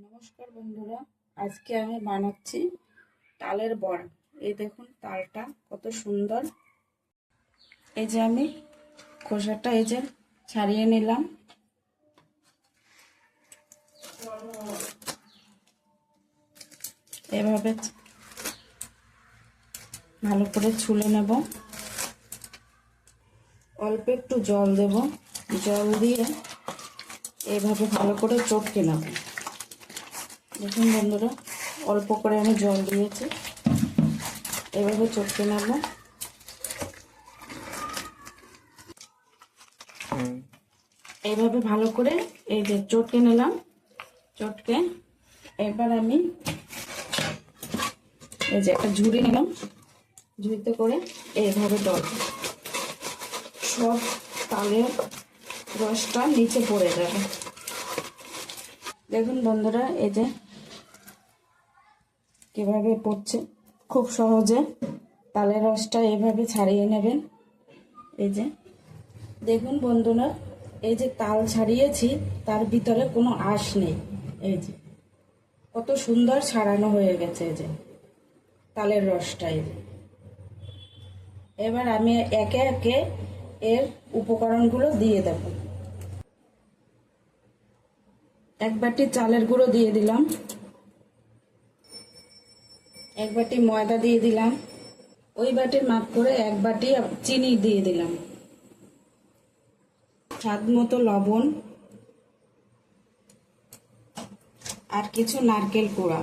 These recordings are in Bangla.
নমস্কার বন্ধুরা, আজকে আমি বানাচ্ছি তালের বড়া। এই দেখুন তালটা কত সুন্দর। এই যে আমি খোসাটা এই যে ছাড়িয়ে নিলাম। এভাবে ভালো করে ছুলে নেব। অল্প একটু জল দেব, জল দিয়ে এইভাবে ভালো করে চটকে নেব। দেখুন বন্ধুরা, অল্প করে আমি জল দিয়েছি, এভাবে চটকে নেব। এইভাবে ভালো করে এই যে চটকে নিলাম। চটকে এবার আমি এই যে একটা ঝুড়ি নিলাম, ঝুড়িতে করে এইভাবে ডল সব তালের রসটা নিচে পড়ে যাবে। দেখুন বন্ধুরা, এই যে কিভাবে পড়ছে, খুব সহজে তালের রসটা এইভাবে ছাড়িয়ে নেবেন। এই যে দেখুন বন্ধুরা, এই যে তাল ছাড়িয়েছি তার ভিতরে কোনো আঁশ নেই। এই যে কত সুন্দর ছাড়ানো হয়ে গেছে এই যে তালের রসটা। এবার আমি একে একে এর উপকরণগুলো দিয়ে দেব। এক বাটি চালের গুঁড়ো দিয়ে দিলাম, এক বাটি ময়দা দিয়ে দিলাম, ওই বাটির মাপ করে এক বাটি চিনি দিয়ে দিলাম, স্বাদ মতো লবণ আর কিছু নারকেল কোড়া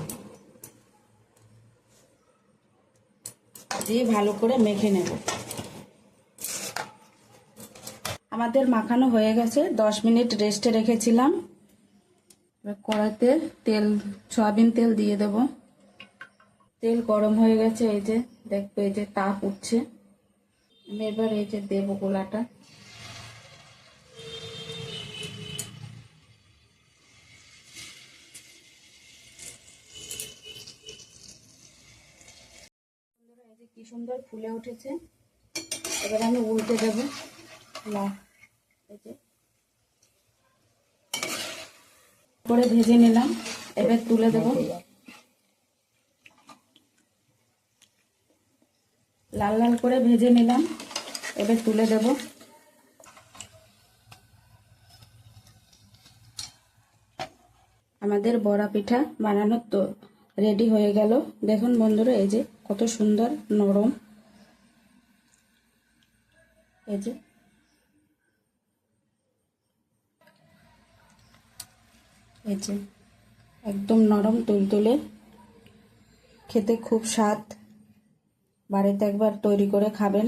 দিয়ে ভালো করে মেখে নেব। আমাদের মাখানো হয়ে গেছে, 10 মিনিট রেস্টে রেখেছিলাম। কড়াইতে সয়াবিন তেল দিয়ে দেব। তেল গরম হয়ে গেছে, এই যে দেখবে এই যে তাপ উঠছে। আমি এবার এই যে দেব গোলাটা। এই যে কি সুন্দর ফুলে উঠেছে। এবার আমি উল্টে দেব। এই যে করে ভেজে নিলাম, এবার তুলে দেব। লাল লাল করে ভেজে নিলাম, এবার তুলে দেব। আমাদের বড়া পিঠা বানানোর তো রেডি হয়ে গেল। দেখুন বন্ধুরা, এই যে কত সুন্দর নরম। এই যে এই যে একদম নরম তুলতুলে, খেতে খুব স্বাদ। বাড়িতে একবার তৈরি করে খাবেন।